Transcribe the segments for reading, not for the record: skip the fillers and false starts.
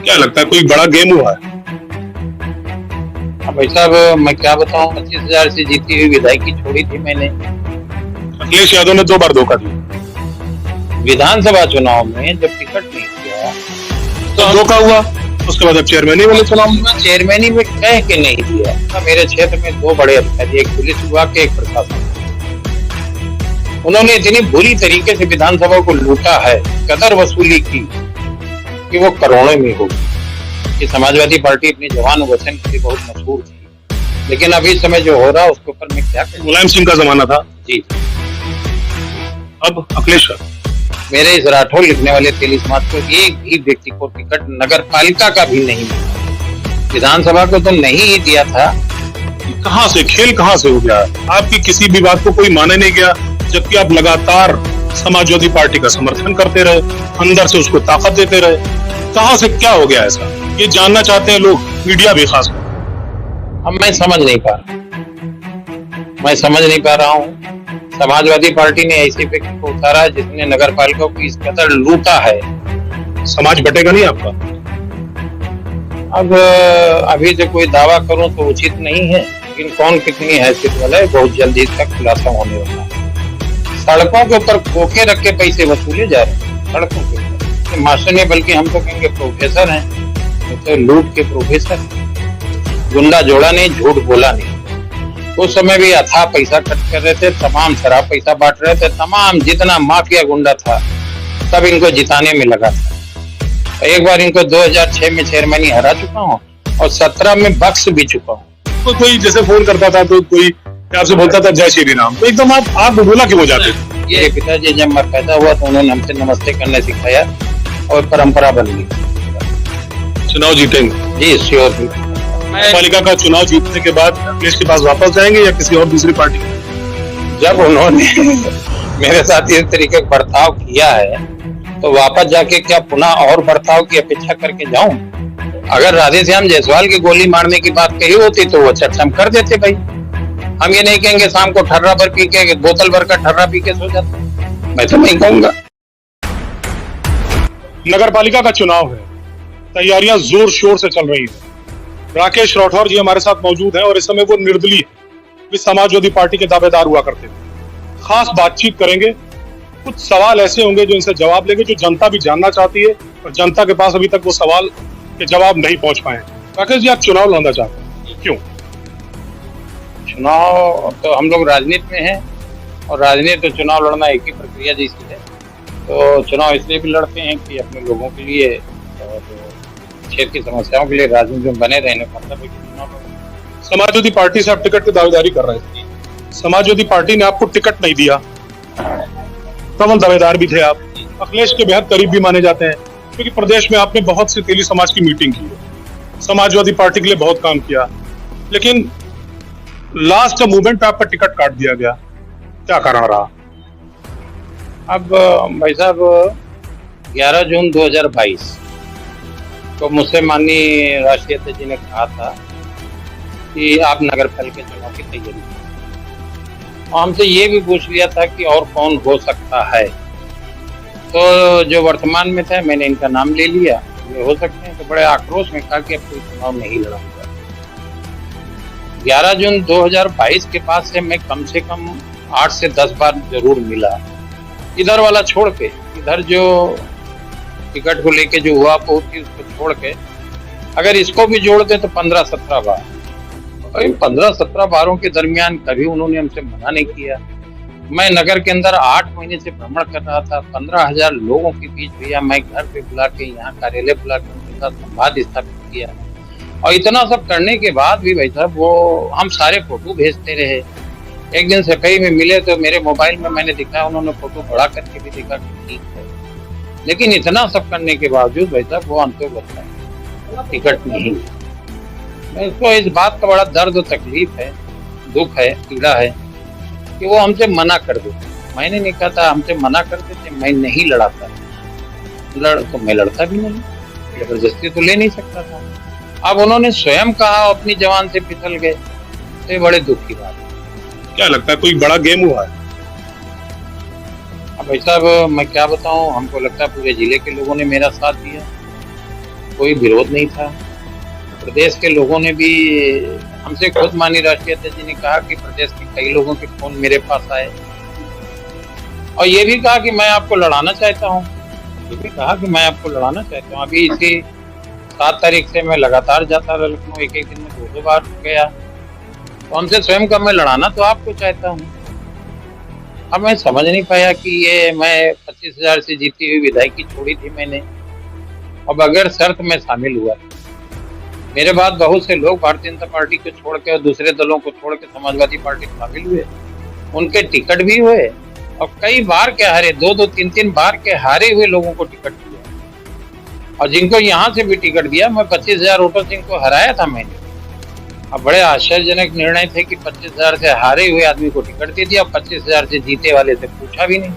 क्या लगता है कोई बड़ा गेम हुआ है? अब भाई साहब मैं क्या बताऊं, 25,000 से जीती हुई विधायकी छोड़ी थी मैंने। अखिलेश यादव ने 2 बार धोखा दिया। विधानसभा चुनाव में जब टिकट नहीं दिया तो धोखा हुआ, उसके बाद अब चेयरमैन वाले चुनाव में चेयरमैनी में कह के नहीं दिया। तो मेरे क्षेत्र में 2 बड़े अधिकारी, एक पुलिस विभाग के, एक प्रशासन, उन्होंने इतनी बुरी तरीके से विधानसभा को लूटा है, कदर वसूली की कि वो करोड़ों में होगी। कि समाजवादी पार्टी अपने जवान वचन के लिए बहुत मशहूर थी, लेकिन अभी इस समय जो हो रहा है उसके ऊपर मैं क्या कहूं। मुलायम सिंह का जमाना था जी, अब अखिलेश का। मेरे इस राठौर लिखने वाले तेली समाज को एक भी व्यक्ति को टिकट नगर पालिका का भी नहीं मिला। विधानसभा को तो नहीं ही दिया था। कहां से खेल कहां से हो गया? आपकी किसी भी बात को कोई माने नहीं गया, जबकि आप लगातार समाजवादी पार्टी का समर्थन करते रहे, अंदर से उसको ताकत देते रहे। कहां से क्या हो गया ऐसा? ये जानना चाहते हैं लोग, मीडिया भी खास। अब मैं समझ नहीं पा रहा हूँ। समाजवादी पार्टी ने ऐसे व्यक्ति को उतारा है जिसने नगर पालिका को इस कदर लूटा है। समाज बटेगा नहीं आपका? अब अभी जो कोई दावा करूं तो उचित नहीं है, लेकिन कौन कितनी हैसियत वाला है बहुत जल्दी इसका खुलासा होने वाला है। सड़कों के ऊपर खोखे रख के पैसे वसूले जा रहे हैं, सड़कों के ऊपर। मास्टर ने, बल्कि हम तो कहेंगे प्रोफेसर हैं, तो लूट के प्रोफेसर। गुंडा जोड़ा नहीं, झूठ बोला नहीं। उस समय भी अथाह पैसा खर्च कर रहे थे, तमाम शराब पैसा बांट रहे थे, तमाम जितना माफिया गुंडा था सब इनको जिताने में लगा था। एक बार इनको 2006 में चेयरमैनी हरा चुका हूँ और 17 में बख्श भी चुका हूँ। कोई जैसे फोन करता था तो कोई आपसे बोलता था जय श्री राम, तो एकदम आप बोला क्यों हो जाते? ये पिताजी जब मैं पैदा हुआ तो उन्होंने हमसे नमस्ते करने सिखाया और परंपरा बन गई। चुनाव जीतेंगे? जी श्योर। पालिका का चुनाव जीतने के बाद अखिलेश के पास वापस जाएंगे या किसी और दूसरी पार्टी? जब उन्होंने मेरे साथ इस तरीके का बर्ताव किया है तो वापस जाके क्या पुनः और बर्ताव की अपेक्षा करके जाऊं? अगर राधेश्याम जायसवाल की गोली मारने की बात कही होती तो वो चर्चा हम कर देते भाई। हम ये नहीं कहेंगे शाम को ठर्रा भर पी के, बोतल भर का ठर्रा पी के सो जाते, मैं तो नहीं कहूंगा। नगर पालिका का चुनाव है, तैयारियां जोर शोर से चल रही है। राकेश राठौर जी हमारे साथ मौजूद हैं और इस समय वो निर्दलीय भी समाजवादी पार्टी के दावेदार हुआ करते थे। खास बातचीत करेंगे, कुछ सवाल ऐसे होंगे जो इनसे जवाब लेंगे, जो जनता भी जानना चाहती है और जनता के पास अभी तक वो सवाल के जवाब नहीं पहुंच पाए। राकेश जी, आप चुनाव लड़ना चाहते हैं, क्यों? चुनाव तो हम लोग राजनीति में हैं और राजनीति तो चुनाव लड़ना एक ही प्रक्रिया जैसी है। तो चुनाव इसलिए भी लड़ते हैं कि अपने लोगों के लिए और क्षेत्र की समस्याओं के लिए राजनीति में बने रहने का मतलब है कि चुनाव लड़ना। समाजवादी पार्टी से आप टिकट की दावेदारी कर रहे थे, समाजवादी पार्टी ने आपको टिकट नहीं दिया, प्रबल दावेदार भी थे आप, अखिलेश के बेहद करीब भी माने जाते हैं, क्योंकि प्रदेश में आपने बहुत सी तेली समाज की मीटिंग की है, समाजवादी पार्टी के लिए बहुत काम किया, लेकिन लास्ट मूवमेंट पे आपका टिकट काट दिया गया। क्या कारण रहा? अब भाई साहब 11 जून 2022 तो मुझसे माननीय राष्ट्रीय अध्यक्ष जी ने कहा था कि आप नगर पालिका के चुनाव की तैयारी करें। हमसे ये भी पूछ लिया था कि और कौन हो सकता है, तो जो वर्तमान में था मैंने इनका नाम ले लिया, ये हो सकते हैं। तो बड़े आक्रोश में कहा कि अब कोई चुनाव नहीं लड़ूंगा। 11 जून 2022 के बाद से मैं कम से कम 8 से 10 बार जरूर मिला, इधर वाला छोड़ के। इधर जो टिकट को लेके जो हुआ थी उसको छोड़ के अगर इसको भी जोड़ दे तो 15-17 बार। और इन 15-17 बारों के दरमियान कभी उन्होंने हमसे मना नहीं किया। मैं नगर के अंदर 8 महीने से भ्रमण कर रहा था, 15,000 लोगों के बीच भैया मैं घर पे बुला के, यहाँ कार्यालय बुला के उनके साथ संवाद स्थापित किया। और इतना सब करने के बाद भी भाई साहब वो हम सारे फोटो भेजते रहे। एक दिन सफाई में मिले तो मेरे मोबाइल में मैंने दिखाया, उन्होंने फोटो बड़ा करके भी देखा कि ठीक है। लेकिन इतना सब करने के बावजूद भाई साहब वो अंत बता टिकट नहीं। मैं इसको इस बात का बड़ा दर्द और तकलीफ है, दुख है, पीड़ा है कि वो हमसे मना कर देते। मैंने नहीं कहा था, हमसे मना कर देते, मैं नहीं लड़ाता। तो मैं लड़ता भी नहीं, जबरदस्ती तो ले नहीं सकता था। अब उन्होंने स्वयं कहा अपनी जवान से फिसल गए, तो ये बड़े दुख की बात है। क्या लगता है कोई बड़ा गेम हुआ है? अब भाई साहब मैं क्या बताऊं, हमको लगता है पूरे जिले के लोगों ने मेरा साथ दिया। कोई विरोध नहीं था। प्रदेश के लोगों ने भी हमसे खुद माननीय राष्ट्रीय अध्यक्ष जी ने कहा कि प्रदेश के कई लोगों के फोन मेरे पास आए और ये भी कहा कि मैं आपको लड़ाना चाहता हूँ। ये भी कहा कि मैं आपको लड़ाना चाहता हूँ। अभी इसी 7 तारीख से मैं लगातार जाता रहा लखनऊ, एक दिन में 2-2 बार गया। तो हमसे स्वयं का मैं लड़ाना तो आपको चाहता हूँ। अब मैं समझ नहीं पाया कि ये मैं 25,000 से जीती हुई विधायकी छोड़ी थी मैंने, अब अगर शर्त में शामिल हुआ, मेरे बाद बहुत से लोग भारतीय जनता पार्टी को छोड़ के और दूसरे दलों को छोड़ के समाजवादी पार्टी में शामिल हुए, उनके टिकट भी हुए और कई बार के हारे, 2-2, 3-3 बार के हारे हुए लोगों को टिकट दिया। और जिनको यहाँ से भी टिकट दिया, मैं 25,000 वोटों से इनको हराया था मैंने। अब बड़े आश्चर्यजनक निर्णय थे कि 25,000 से हारे हुए आदमी को टिकट दे दिया, 25,000 से जीते वाले से पूछा भी नहीं।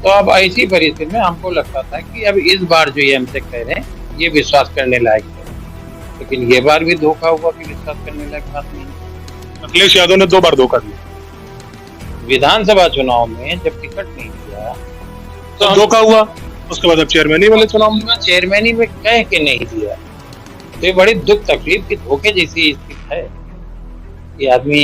तो अब ऐसी परिस्थिति में हमको लगता था कि अब इस बार जो ये हमसे कह रहे हैं ये विश्वास करने लायक है, लेकिन ये बार भी धोखा हुआ कि विश्वास करने लायक बात नहीं। अखिलेश यादव ने 2 बार धोखा दिया। विधानसभा चुनाव में जब टिकट नहीं दिया तो धोखा हुआ, उसके बाद अब चेयरमैनी वाले चुनाव में चेयरमैनी में कह के नहीं दिया, तो ये बड़ी दुख तकलीफ की धोखे जैसी स्थिति है। ये आदमी,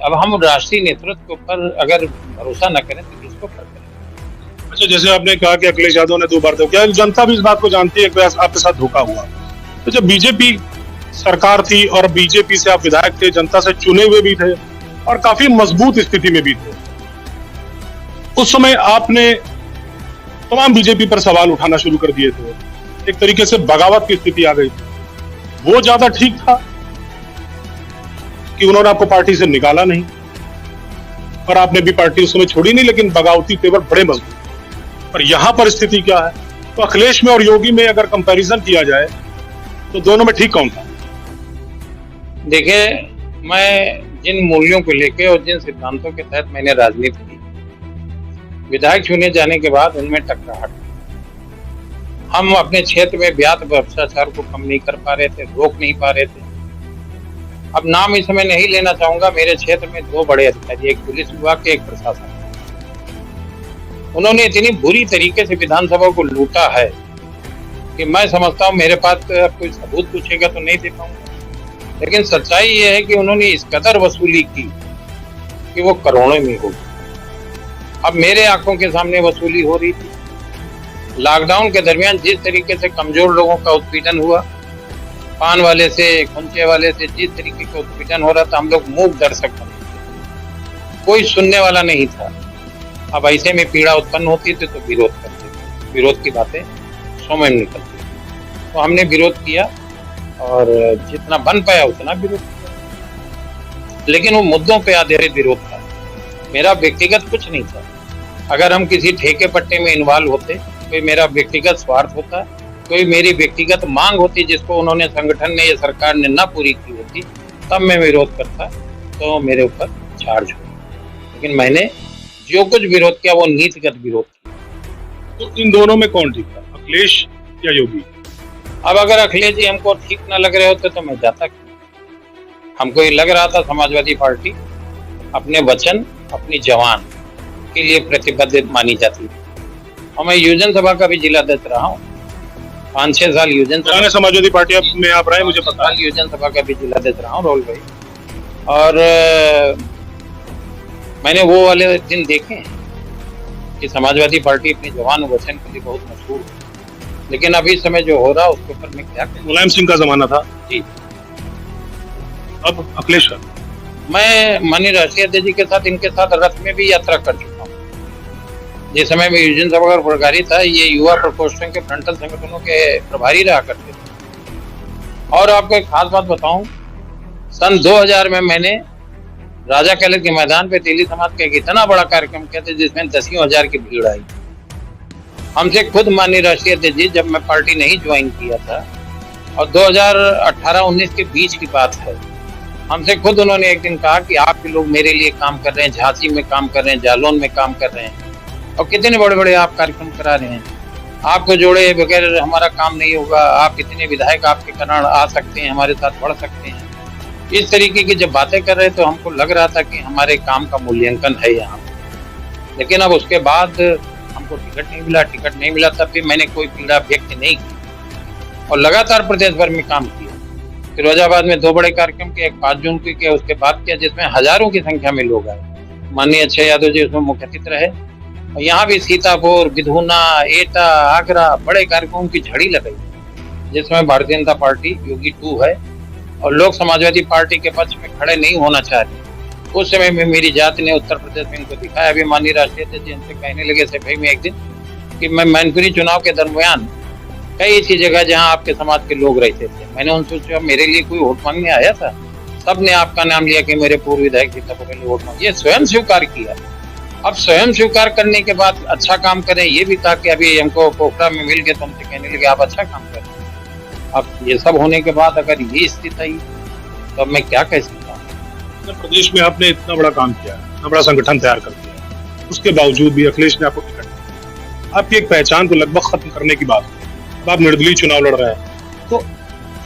अब हम राष्ट्रीय नेतृत्व के ऊपर अगर भरोसा न करें तो किसको कर करें। अच्छा, जैसे आपने कहा कि अखिलेश यादव ने 2 बार धोखा, जनता भी इस बात को जानती है कि आपके साथ धोखा हुआ। तो जब बीजेपी सरकार थी और बीजेपी से आप विधायक थे, जनता से चुने हुए भी थे और काफी मजबूत स्थिति में भी थे, उस समय आपने तमाम बीजेपी पर सवाल उठाना शुरू कर दिए थे। एक तरीके से बगावत की स्थिति आ गई थी। वो ज्यादा ठीक था कि उन्होंने आपको पार्टी से निकाला नहीं और आपने भी पार्टी उस समय छोड़ी नहीं, लेकिन बगावती तेवर बड़े मजबूत। और यहां पर स्थिति क्या है? तो अखिलेश में और योगी में अगर कंपैरिजन किया जाए तो दोनों में ठीक कौन था? देखिए, मैं जिन मूल्यों को लेकर और जिन सिद्धांतों के तहत मैंने राजनीति की, विधायक चुने जाने के बाद उनमें टकराहट। हम अपने क्षेत्र में व्याप्त भ्रष्टाचार को कम नहीं कर पा रहे थे, रोक नहीं पा रहे थे। अब नाम इस समय नहीं लेना चाहूंगा। मेरे क्षेत्र में 2 बड़े अधिकारी, एक पुलिस विभाग के, एक प्रशासन। उन्होंने इतनी बुरी तरीके से विधानसभा को लूटा है कि मैं समझता हूँ मेरे पास कोई सबूत पूछेगा तो नहीं दे पाऊंगा। लेकिन सच्चाई ये है कि उन्होंने इस कदर वसूली की कि वो करोड़ों में होगी। अब मेरे आंखों के सामने वसूली हो रही थी। लॉकडाउन के दरमियान जिस तरीके से कमजोर लोगों का उत्पीड़न हुआ, पान वाले से, खुंचे वाले से जिस तरीके का उत्पीड़न हो रहा था, हम लोग मूक दर्शक बने, कोई सुनने वाला नहीं था। अब ऐसे में पीड़ा उत्पन्न होती थी तो विरोध करते थे, विरोध की बातें समय में निकलती थी। तो हमने विरोध किया और जितना बन पाया उतना विरोध किया, लेकिन वो मुद्दों पे आधारित विरोध था, मेरा व्यक्तिगत कुछ नहीं था। अगर हम किसी ठेके पट्टे में इन्वॉल्व होते, कोई मेरा व्यक्तिगत स्वार्थ होता, कोई मेरी व्यक्तिगत मांग होती जिसको उन्होंने, संगठन ने या सरकार ने ना पूरी की होती, तब मैं विरोध करता तो मेरे ऊपर चार्ज हो। लेकिन मैंने जो कुछ विरोध किया वो नीतिगत विरोध किया। तो इन दोनों में कौन ठीक था, अखिलेश या योगी? अब अगर अखिलेश जी हमको ठीक ना लग रहे होते तो मैं जाता क्यों? हमको ये लग रहा था समाजवादी पार्टी अपने वचन, अपनी जवान के लिए प्रतिबद्ध मानी जाती है। और मैं युवजन सभा का भी जिला अध्यक्ष रहा हूँ, 5-6 साल युवजन सभा, समाजवादी पार्टी में आप रहे, मुझे पता है। युवजन सभा का भी जिला अध्यक्ष रहा हूँ, राहुल भाई। और मैंने वो वाले दिन देखे हैं कि समाजवादी पार्टी अपनी जवान वचन के लिए बहुत मशहूर है। लेकिन अभी इस समय जो हो रहा है उसके ऊपर मैं क्या कहूं? मुलायम सिंह का जमाना था जी, अब अखिलेश का। मैं माननीय राष्ट्रीय अध्यक्ष जी के साथ, इनके साथ रथ में भी यात्रा कर चुका हूँ। जिस समय में युवजन सभा का प्रभारी था, ये युवा प्रकोष्ठों के फ्रंटल संगठनों के प्रभारी रहा करते थे। और आपको एक खास बात बताऊं, सन 2000 में मैंने राजा कैलेट के मैदान पे तेली समाज का एक इतना बड़ा कार्यक्रम किया था जिसमें 10,000 की भीड़ आई। हमसे खुद माननीय राष्ट्रीय अध्यक्ष जी, जब मैं पार्टी नहीं ज्वाइन किया था और 2018-19 के बीच की बात है, हमसे खुद उन्होंने एक दिन कहा कि आपके लोग मेरे लिए काम कर रहे हैं, झांसी में काम कर रहे हैं, जालौन में काम कर रहे हैं और कितने बड़े बड़े आप कार्यक्रम करा रहे हैं, आपको जोड़े बगैर हमारा काम नहीं होगा, आप कितने विधायक आपके कारण आ सकते हैं, हमारे साथ बढ़ सकते हैं। इस तरीके की जब बातें कर रहे तो हमको लग रहा था कि हमारे काम का मूल्यांकन है यहाँ। लेकिन अब उसके बाद हमको टिकट नहीं मिला, तब भी मैंने कोई पीड़ा व्यक्त नहीं की। और लगातार प्रदेश भर में काम किया। फिरोजाबाद में 2 बड़े कार्यक्रम किए, एक 5 जून को किया, उसके बाद किया, जिसमें हजारों की संख्या में लोग आए। माननीय अक्षय यादव जी उसमें मुख्य अतिथि रहे। और यहाँ भी सीतापुर, बिधुना, एटा, आगरा बड़े कार्यक्रमों की झड़ी लगाई, जिसमें भारतीय जनता पार्टी योगी 2 है और लोग समाजवादी पार्टी के पक्ष में खड़े नहीं होना चाह रहे। उस समय में मेरी जाति ने उत्तर प्रदेश में इनको दिखाया। अभी माननीय राष्ट्रीय अध्यक्ष इनसे कहने लगे सफाई में एक दिन कि मैं मैनपुरी चुनाव के दरमियान कई ऐसी जगह जहां आपके समाज के लोग रहते थे, मैंने उनसे पूछा मेरे लिए कोई वोट मांगने आया था? सबने आपका नाम लिया कि मेरे पूर्व विधायक सीतापुर के लिए वोट मांगे। ये स्वयं स्वीकार किया। अब स्वयं स्वीकार करने के बाद अच्छा काम करें, ये भी था कि अभी हमको पोखरा में मिल गए तो हमसे कहने लगे आप अच्छा काम करें। अब ये सब होने के बाद अगर ये स्थिति आई तो अब मैं क्या कह सकता हूँ? प्रदेश में आपने इतना बड़ा काम किया, इतना बड़ा संगठन तैयार कर दिया, उसके बावजूद भी अखिलेश ने आपको टिकट दिया। आपकी एक पहचान को लगभग खत्म करने की बात, अब आप निर्दलीय चुनाव लड़ रहे हैं, तो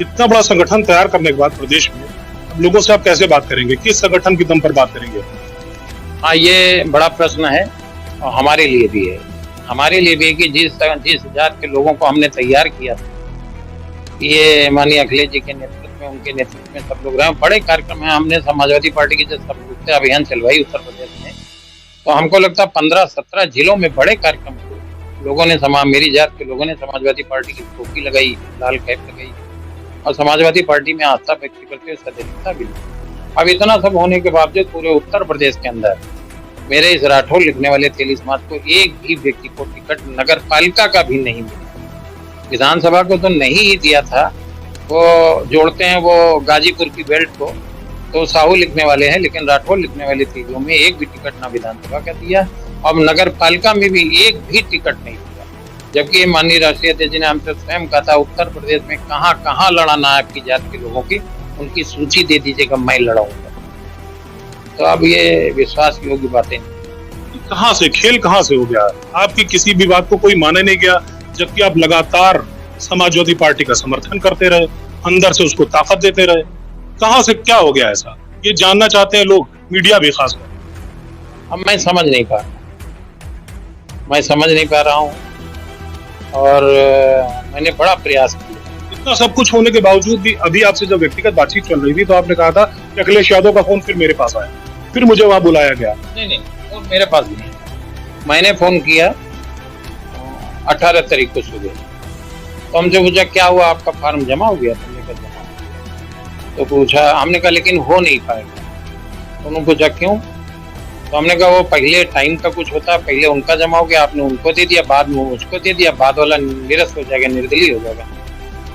इतना बड़ा संगठन तैयार करने के बाद प्रदेश में अब लोगों से आप कैसे बात करेंगे? किस संगठन की दम पर बात करेंगे? हाँ, ये बड़ा प्रश्न है और हमारे लिए भी है। हमारे लिए भी है कि जिस जात के लोगों को हमने तैयार किया था, ये माननीय अखिलेश जी के नेतृत्व में, उनके नेतृत्व में सब लोग रहे। बड़े कार्यक्रम है, हमने समाजवादी पार्टी की जब सबसे अभियान चलवाई उत्तर प्रदेश में, तो हमको लगता 15-17 जिलों में बड़े कार्यक्रम हुए। लोगों ने मेरी जात के लोगों ने समाजवादी पार्टी की टोपी लगाई, लाल कैप लगाई और समाजवादी पार्टी में आस्था व्यक्त करते हुए सदस्यता भी ली। अब इतना सब होने के बावजूद पूरे उत्तर प्रदेश के अंदर मेरे इस राठौर लिखने वाले तेली समाज को एक भी व्यक्ति को टिकट नगर पालिका का भी नहीं मिला। विधानसभा को तो नहीं ही दिया था, वो जोड़ते हैं वो गाजीपुर की बेल्ट को, तो साहू लिखने वाले हैं, लेकिन राठौर लिखने वाले तेलियों में एक भी टिकट ना विधानसभा का दिया। अब नगर पालिका में भी एक भी टिकट नहीं दिया, जबकि माननीय राष्ट्रीय अध्यक्ष जी ने हमसे स्वयं कहा था उत्तर प्रदेश में कहाँ कहाँ लड़ाना है आपकी जात के लोगों की, उनकी सूची दे दीजिएगा, मैं लड़ाऊंगा। तो अब ये विश्वास योग्य बातें कहाँ से, खेल कहाँ से हो गया? आपकी किसी भी बात को कोई माने नहीं गया, जबकि आप लगातार समाजवादी पार्टी का समर्थन करते रहे, अंदर से उसको ताकत देते रहे। कहाँ से क्या हो गया ऐसा? ये जानना चाहते हैं लोग, मीडिया भी खासकर। अब मैं समझ नहीं पा रहा हूँ और मैंने बड़ा प्रयास किया। इतना सब कुछ होने के बावजूद भी अभी आपसे जब व्यक्तिगत बातचीत चल रही थी तो आपने कहा था कि अखिलेश यादव का फोन फिर मेरे पास आया, फिर मुझे वहां बुलाया गया। नहीं, फोन मेरे पास नहीं है। मैंने फोन किया 18 तारीख को सुबह, तो हमसे पूछा क्या हुआ, आपका फॉर्म जमा हो गया? हमने कहा जमा। तो पूछा, हमने कहा लेकिन हो नहीं पाएगा। उन्होंने पूछा क्यों? तो हमने कहा वो पहले टाइम का कुछ होता है, पहले उनका जमा हो गया, आपने उनको दे दिया, बाद में मुझको दे दिया, बाद वाला निरस्त हो जाएगा, निर्दलीय हो जाएगा।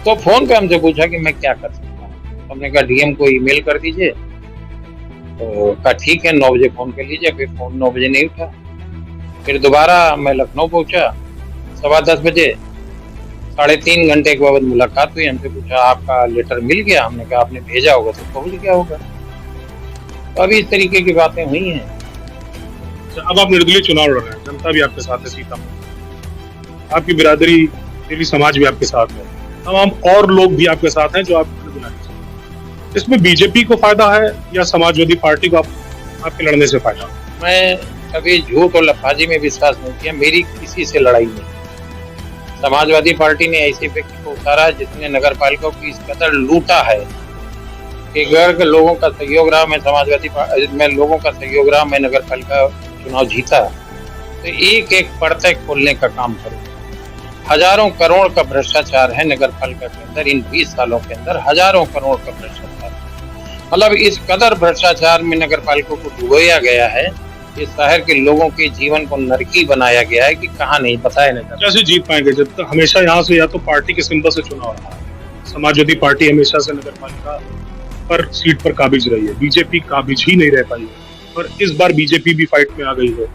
तो फोन पे हमसे पूछा कि मैं क्या कर सकता हूँ। हमने कहा डीएम को ईमेल कर दीजिए। तो कहा ठीक है, 9 बजे फोन कर लीजिए। फिर फोन 9 बजे नहीं उठा। फिर दोबारा मैं लखनऊ पहुंचा 10:15 बजे, 3.5 घंटे के बाद मुलाकात हुई। हमसे पूछा आपका लेटर मिल गया? हमने कहा आपने भेजा होगा तो पहुंच गया होगा। तो अभी इस तरीके की बातें हुई हैं। अब आप निर्दलीय चुनाव लड़ रहे हैं, जनता भी आपके साथ है, सीतापुर आपकी बिरादरी, तेली समाज भी आपके साथ है, तमाम और लोग भी आपके साथ हैं जो आपको बुलाने चाहिए। इसमें बीजेपी को फायदा है या समाजवादी पार्टी को आपके लड़ने से फायदा? मैं कभी झूठ और लफाजी में विश्वास नहीं किया, मेरी किसी से लड़ाई नहीं। समाजवादी पार्टी ने ऐसे व्यक्ति को उतारा जिसने नगर पालिका को इस कदर लूटा है कि अगर लोगों का सहयोग रहा, मैं लोगों का सहयोग रहा, मैं नगर पालिका चुनाव जीता तो एक एक पर्दा खोलने का काम करूँ। हजारों करोड़ का भ्रष्टाचार है नगर पालिका के अंदर, इन 20 सालों के अंदर हजारों करोड़ का भ्रष्टाचार। मतलब इस कदर भ्रष्टाचार में नगर पालिका को डुबोया गया है, इस शहर के लोगों के जीवन को नरकी बनाया गया है कि कहाँ नहीं बताया नहीं। कैसे जीत पाएंगे जब तक हमेशा यहाँ से या तो पार्टी के सिंबल से चुनाव रहा है? समाजवादी पार्टी हमेशा से नगर पालिका पर सीट पर काबिज रही है, बीजेपी काबिज ही नहीं रह पाई है और इस बार बीजेपी भी फाइट में आ गई है।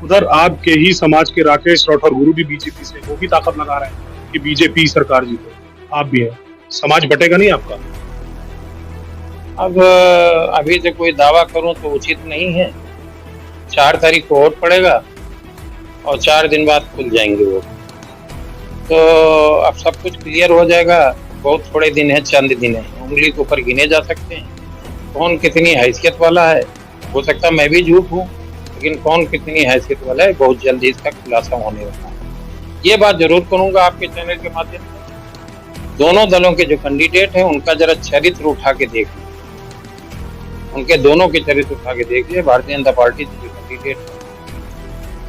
उधर आपके ही समाज के राकेश राठौर गुरु भी बीजेपी से, वो भी ताकत लगा रहे हैं कि बीजेपी सरकार जीते। आप भी हैं, समाज बटेगा नहीं आपका? अब अभी से कोई दावा करूं तो उचित नहीं है। 4 तारीख को वोट पड़ेगा और 4 दिन बाद खुल जाएंगे वोट, तो अब सब कुछ क्लियर हो जाएगा। बहुत थोड़े दिन है, चंद दिन है, उंगली के ऊपर गिने जा सकते हैं। कौन कितनी हैसियत वाला है, हो सकता है मैं भी झूठ हूँ, लेकिन कौन कितनी हैसियत वाला है बहुत जल्दी इसका खुलासा होने वाला है। ये बात जरूर करूंगा आपके चैनल के माध्यम से। दोनों दलों के जो कैंडिडेट हैं उनका जरा चरित्र उठा के देख लीजिए, उनके दोनों के चरित्र उठा के देख लीजिए। भारतीय जनता पार्टी के जो कैंडिडेट हैं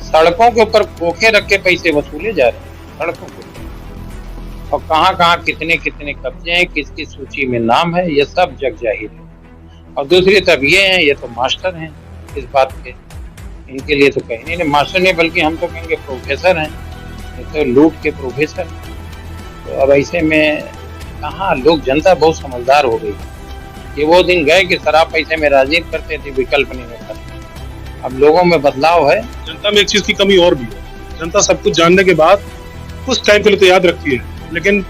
सड़कों के ऊपर खोखे रख के पैसे वसूले जा रहे हैं सड़कों के ऊपर, और कहाँ कहाँ कितने कितने कब्जे हैं, किसकी सूची में नाम है, ये सब जग जाहिर है। और दूसरी तरफ ये हैं, ये तो मास्टर हैं इस बात के, इनके लिए तो कहीं नहीं मास्टर नहीं बल्कि हम तो कहेंगे प्रोफेसर हैं, ये तो लूट के प्रोफेसर हैं। तो अब ऐसे में कहाँ लोग, जनता बहुत समझदार हो गई। ये वो दिन गए कि शराब पैसे में राजनीति करते थे, विकल्प नहीं होता। अब लोगों में बदलाव है। जनता में एक चीज की कमी और भी है, जनता सब कुछ जानने के बाद कुछ टाइम के लिए तो याद रखती है, लेकिन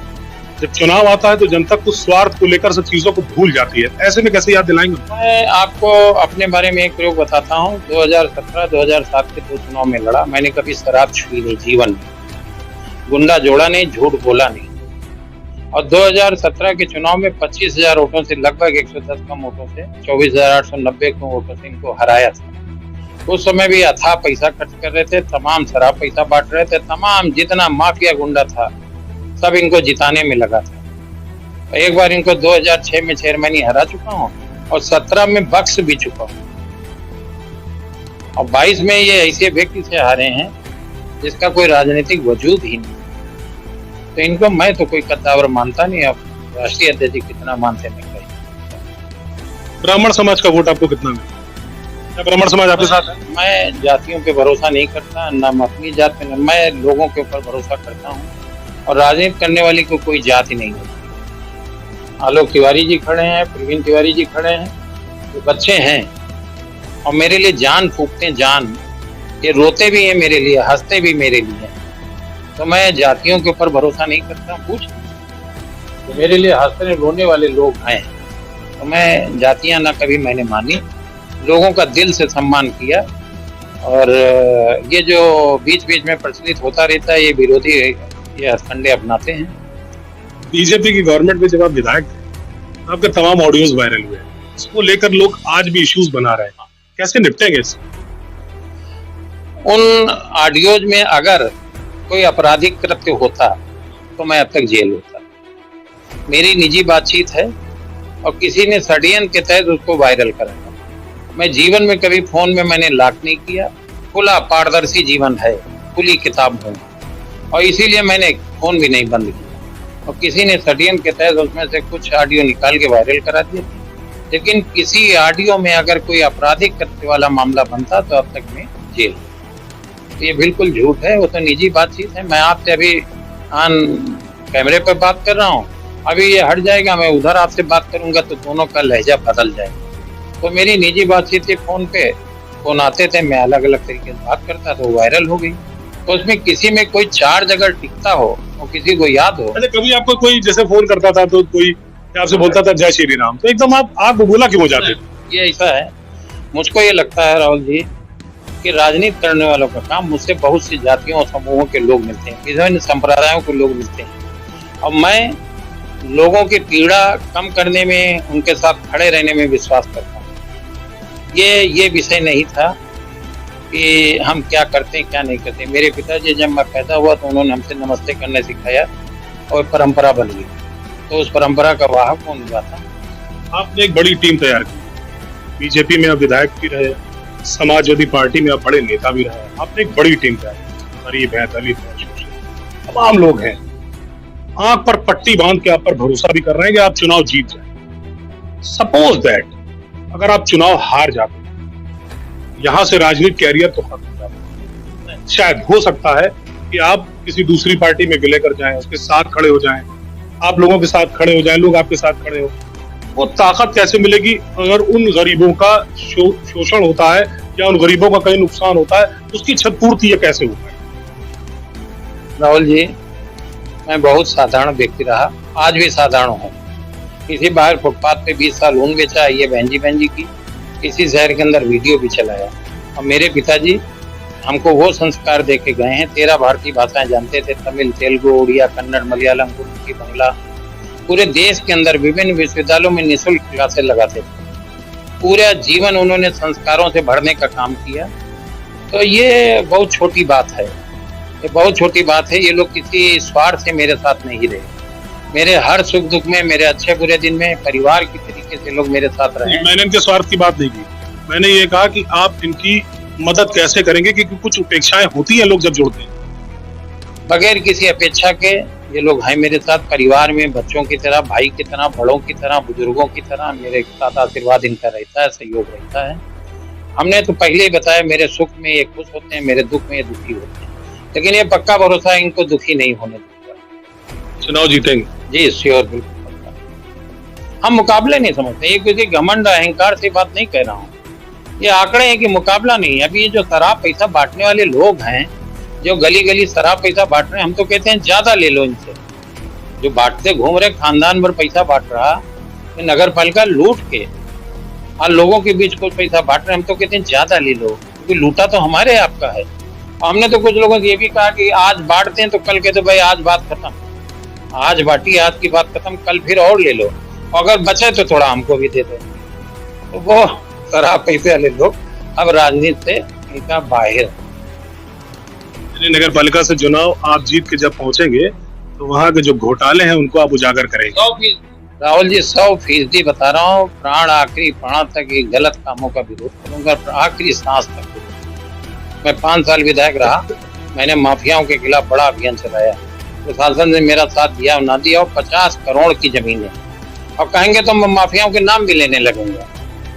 जब चुनाव आता है तो जनता कुछ स्वार्थ को लेकर सब चीजों को भूल जाती है। ऐसे में कैसे याद दिलाएंगे? मैं आपको अपने बारे में एक प्रयोग बताता हूँ। 2017-2007 के 2 चुनाव में लड़ा, मैंने कभी शराब छुई नहीं जीवन में, गुंडा जोड़ा नहीं, झूठ बोला नहीं। और 2017 के चुनाव में 25,000 वोटों से, लगभग 110 कम वोटों से, 24,890 कम वोटों से इनको हराया था। उस समय भी अथाह पैसा खर्च कर रहे थे, तमाम शराब पैसा बांट रहे थे, तमाम जितना माफिया गुंडा था सब इनको जिताने में लगा था। एक बार इनको 2006 में चेयरमैनी हरा चुका हूँ और 17 में बख्श भी चुका हूँ, और 22 में ये ऐसे व्यक्ति से हारे हैं जिसका कोई राजनीतिक वजूद ही नहीं। तो इनको मैं तो कोई कद्दावर मानता नहीं। अब राष्ट्रीय अध्यक्ष कितना मानते हैं कहीं। ब्राह्मण समाज का वोट आपको कितना मिला? क्या ब्राह्मण समाज आपके साथ है? मैं जातियों पे भरोसा नहीं करता, ना मैं अपनी जात पे, मैं लोगों के ऊपर भरोसा करता हूँ, और राजनीति करने वाली को कोई जाति नहीं होती। आलोक तिवारी जी खड़े हैं, प्रवीण तिवारी जी खड़े हैं, जो बच्चे हैं और मेरे लिए जान फूकते हैं, जान, ये रोते भी हैं मेरे लिए, हंसते भी मेरे लिए। तो मैं जातियों के ऊपर भरोसा नहीं करता। पूछ तो मेरे लिए हंसने रोने वाले लोग हैं, तो मैं जातियां ना कभी मैंने मानी, लोगों का दिल से सम्मान किया। और ये जो बीच बीच में प्रचलित होता रहता है, ये विरोधी ये हथकंडे अपनाते हैं। बीजेपी की गवर्नमेंट में जब आप विधायक थे, आपके तमाम ऑडियोज वायरल हुए, इसको लेकर लोग आज भी इश्यूज बना रहे हैं, कैसे निपटेंगे इससे? उन ऑडियोज में अगर कोई आपराधिक कृत्य होता तो मैं अब तक जेल होता। मेरी निजी बातचीत है और किसी ने षड्यंत्र के तहत उसको वायरल करा। मैं जीवन में कभी फोन में मैंने लॉक नहीं किया, खुला पारदर्शी जीवन है, खुली किताब हूँ, और इसीलिए मैंने फोन भी नहीं बंद किया। और किसी ने षड्यंत्र के तहत उसमें से कुछ ऑडियो निकाल के वायरल करा दिए, लेकिन किसी ऑडियो में अगर कोई आपराधिक कृत्य वाला मामला बनता तो अब तक मैं जेल। ये बिल्कुल झूठ है, वो तो निजी बातचीत है। मैं आपसे अभी ऑन कैमरे पर बात कर रहा हूँ, अभी ये हट जाएगा, मैं उधर आपसे बात करूंगा तो दोनों का लहजा बदल जाएगा। तो मेरी निजी बातचीत थी, फोन पे फोन आते थे, मैं अलग अलग तरीके से बात करता तो वायरल हो गई। तो उसमें किसी में कोई चार्ज अगर टिकता हो और किसी को याद हो। अच्छा, कभी आपको कोई जैसे फोन करता था तो कोई आपसे बोलता था जय श्री राम, तो एकदम आप बोला क्यों जाते थे? ये ऐसा है, मुझको ये लगता है राहुल जी कि राजनीति करने वालों का काम, मुझसे बहुत सी जातियों और समूहों के लोग मिलते हैं, विभिन्न संप्रदायों के लोग मिलते हैं, और मैं लोगों की पीड़ा कम करने में, उनके साथ खड़े रहने में विश्वास करता हूँ। ये विषय नहीं था कि हम क्या करते हैं क्या नहीं करते। मेरे पिताजी जब मैं पैदा हुआ तो उन्होंने हमसे नमस्ते करने सिखाया और परंपरा बन गई, तो उस परंपरा का वाहक कौन हुआ था? आपने एक बड़ी टीम तैयार की, बीजेपी में आप विधायक भी रहे, समाजवादी पार्टी में आप बड़े नेता भी रहे, आपने एक बड़ी टीम तैयार की, गरीब है, दलित है, शोषित, तमाम लोग हैं, आंख पर पट्टी बांध के आप पर भरोसा भी कर रहे हैं कि आप चुनाव जीत जाए। सपोज दैट अगर आप चुनाव हार जाते, यहां से राजनीतिक कैरियर तो खत्म हो जाता, शायद हो सकता है कि आप किसी दूसरी पार्टी में विलय कर जाएं, उसके साथ खड़े हो जाएं, आप लोगों के साथ खड़े हो जाएं, लोग आपके साथ खड़े हो। वो ताकत कैसे मिलेगी अगर उन गरीबों का शोषण होता है या उन गरीबों का कहीं नुकसान होता है, उसकी क्षतिपूर्ति ये कैसे होता है? राहुल जी, मैं बहुत साधारण व्यक्ति रहा, आज भी साधारण हूँ। किसी बाहर फुटपाथ पे 20 साल ऊन बेचा, ये बहन जी की, किसी शहर के अंदर वीडियो भी चलाया। और मेरे पिताजी हमको वो संस्कार दे के गए हैं, 13 भारतीय भाषाएं जानते थे, तमिल, तेलुगु, उड़िया, कन्नड़, मलयालम, उर्दू, बंगला। पूरे देश के अंदर विभिन्न विश्वविद्यालयों में निःशुल्क क्लासेस लगाते थे। पूरा जीवन उन्होंने संस्कारों से भरने का काम किया। तो ये बहुत छोटी बात है, ये बहुत छोटी बात है। ये लोग किसी स्वार्थ से मेरे साथ नहीं रहे, मेरे हर सुख दुख में, मेरे अच्छे बुरे दिन में परिवार की तरीके से लोग मेरे साथ रहे। मैंने इनके स्वार्थ की बात नहीं की, मैंने ये कहा कि आप इनकी मदद कैसे करेंगे, क्योंकि कुछ उपेक्षाएं होती हैं लोग जब जुड़ते हैं। बगैर किसी अपेक्षा के ये लोग हैं मेरे साथ, परिवार में बच्चों की तरह, भाई की तरह, बड़ों की तरह, बुजुर्गों की तरह मेरे साथ आशीर्वाद इनका रहता है, सहयोग रहता है। हमने तो पहले ही बताया, मेरे सुख में ये खुश होते हैं, मेरे दुख में ये दुखी होते हैं, लेकिन ये पक्का भरोसा है इनको दुखी नहीं होने दूंगा। चुनाव जीतेंगे जी श्योर, बिल्कुल पक्का। हम मुकाबले नहीं समझते, ये किसी घमंड अहंकार से बात नहीं कह रहा हूँ, ये आंकड़े हैं कि मुकाबला नहीं है। अभी ये जो शराब पैसा बांटने वाले लोग हैं, जो गली गली शराब पैसा बांट रहे हैं, हम तो कहते हैं ज्यादा ले लो इनसे। जो बांटते घूम रहे, खानदान भर पैसा बांट रहा, नगर पालिका लूट के और लोगों के बीच कुछ पैसा बांट रहे, हम तो कहते हैं ज्यादा ले लो, क्योंकि लूटा तो हमारे आपका है। हमने तो कुछ लोगों से ये भी कहा कि आज बांटते हैं तो कल कहते भाई आज बात खत्म, आज बांटी, आज की बात खत्म, कल फिर और ले लो, अगर बचे तो थोड़ा हमको भी दे दो। तो वो शराब पैसे वाले लोग अब राजनीति से इनका बाहर। नगर पालिका से चुनाव आप जीत के जब पहुंचेंगे तो वहाँ के जो घोटाले हैं उनको आप उजागर करेंगे। राहुल जी 100% बता रहा हूँ, प्राण आखिरी प्राण तक ये गलत कामों का विरोध करूंगा, आखिरी सांस तक। मैं 5 साल विधायक रहा, मैंने माफियाओं के खिलाफ बड़ा अभियान चलाया, प्रशासन ने मेरा साथ दिया ना दिया, और 50 करोड़ की जमीन है। और कहेंगे तो मैं माफियाओं के नाम भी लेने लगूंगा,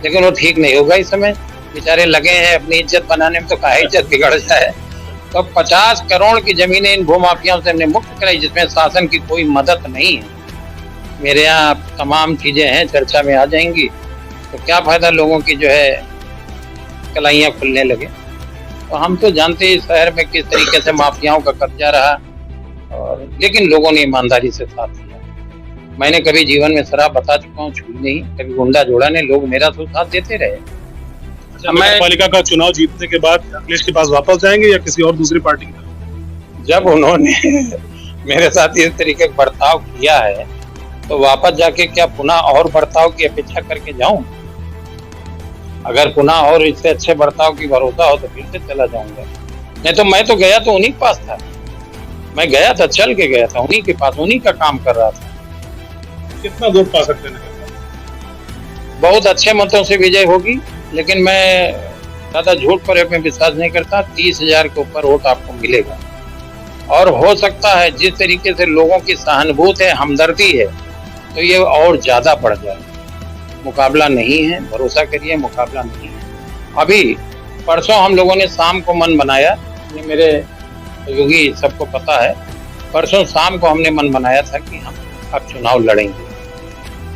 लेकिन वो ठीक नहीं होगा। इस समय बेचारे लगे हैं अपनी इज्जत बनाने में, तो काहे इज्जत बिगड़ जाए। तो 50 करोड़ की जमीनें इन भूमाफियाओं से हमने मुक्त कराई, जिसमें शासन की कोई मदद नहीं है। मेरे यहाँ तमाम चीजें हैं, चर्चा में आ जाएंगी, तो क्या फायदा लोगों की जो है कलाइयाँ खुलने लगे। तो हम तो जानते हैं इस शहर में किस तरीके से माफियाओं का कब्जा रहा, और लेकिन लोगों ने ईमानदारी से साथ दिया। मैंने कभी जीवन में शराब, बता चुका हूँ, छुई नहीं, कभी गुंडा जोड़ा नहीं, लोग मेरा तो साथ देते रहे। नगर पालिका का चुनाव जीतने के बाद अखिलेश के पास वापस जाएंगे या किसी और दूसरी पार्टी में? जब उन्होंने मेरे साथ इस तरीके का बर्ताव किया है, तो वापस जाके क्या पुनः और बर्ताव की अपेक्षा करके जाऊं? अगर पुनः और इससे अच्छे बर्ताव की भरोसा हो तो फिर से चला जाऊंगा। नहीं तो मैं तो गया तो उन्हीं के पास था, मैं गया था, चल के गया था उन्हीं के पास, उन्हीं का काम कर रहा था। कितना वोट पा सकते हैं? बहुत अच्छे मतों से विजय होगी, लेकिन मैं ज्यादा झूठ पर में विश्वास नहीं करता। 30,000 के ऊपर वोट आपको मिलेगा, और हो सकता है जिस तरीके से लोगों की सहानुभूति है, हमदर्दी है, तो ये और ज्यादा बढ़ जाए। मुकाबला नहीं है, भरोसा करिए, मुकाबला नहीं है। अभी परसों हम लोगों ने शाम को मन बनाया, ये मेरे सहयोगी सबको पता है, परसों शाम को हमने मन बनाया था कि हम अब चुनाव लड़ेंगे।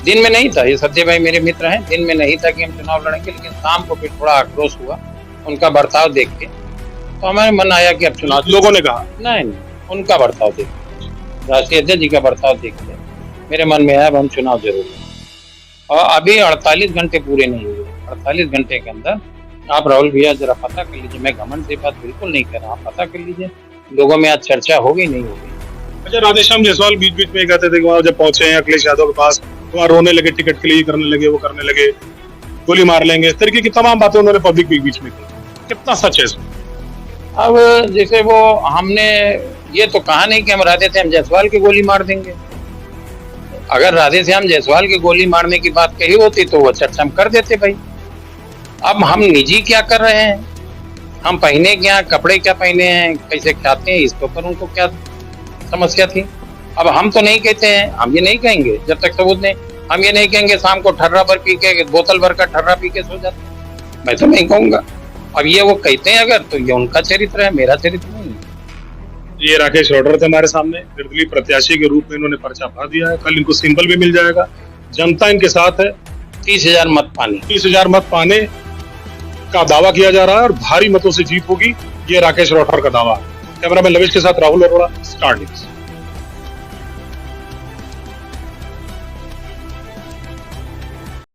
दिन में नहीं था, ये सत्य भाई मेरे मित्र हैं, दिन में नहीं था कि हम चुनाव लड़ेंगे, लेकिन शाम को फिर थोड़ा आक्रोश हुआ उनका बर्ताव देख के, तो हमारे मन आया कि अब चुनाव। लोगों ने कहा नहीं, उनका बर्ताव देख के, राष्ट्रीय अध्यक्ष जी का बर्ताव देख के मेरे मन में आया अब हम चुनाव जरूर लेंगे। और अभी 48 घंटे पूरे नहीं हुए, 48 घंटे के अंदर आप राहुल भैया जरा पता कर लीजिए, मैं घमंड से बात बिल्कुल नहीं कर रहा, आप पता कर लीजिए लोगों में आज चर्चा होगी नहीं होगी। अच्छा, राधेश्याम जायसवाल बीच बीच में कहते थे कि वहाँ जब पहुंचे हैं अखिलेश यादव के पास, वहाँ रोने लगे, टिकट के लिए करने लगे, वो करने लगे, गोली मार लेंगे, इस तरीके की तमाम बातें उन्होंने पब्लिक के बीच में की। कितना सच है इसमें? अब जैसे वो हमने ये तो कहा नहीं कि हम राधेश्याम जायसवाल की गोली मार देंगे। अगर राधेश्याम जायसवाल की गोली मारने की बात कही होती तो वो चर्चा हम कर देते भाई। अब हम निजी क्या कर रहे हैं, हम पहने क्या, कपड़े क्या पहने हैं, कैसे खाते हैं, इसके ऊपर उनको क्या समस्या थी। अब हम तो नहीं कहते हैं, हम ये नहीं कहेंगे जब तक सबूत नहीं, हम ये नहीं कहेंगे शाम को ठर्रा भर पी के, बोतल भर का ठर्रा पी के सो जाते, मैं तो नहीं कहूंगा। अब ये वो कहते हैं अगर, तो ये उनका चरित्र है, मेरा चरित्र नहीं है। ये राकेश रॉठौर थे हमारे सामने, निर्दलीय प्रत्याशी के रूप में इन्होंने पर्चा भर दिया है, कल इनको सिंबल भी मिल जाएगा, जनता इनके साथ है। 30,000 मत पाने, 30,000 मत पाने का दावा किया जा रहा है और भारी मतों से जीत होगी, ये राकेश रॉठौर का दावा है। कैमरामैन लवेश के साथ राहुल अरोड़ा, स्टार न्यूज़।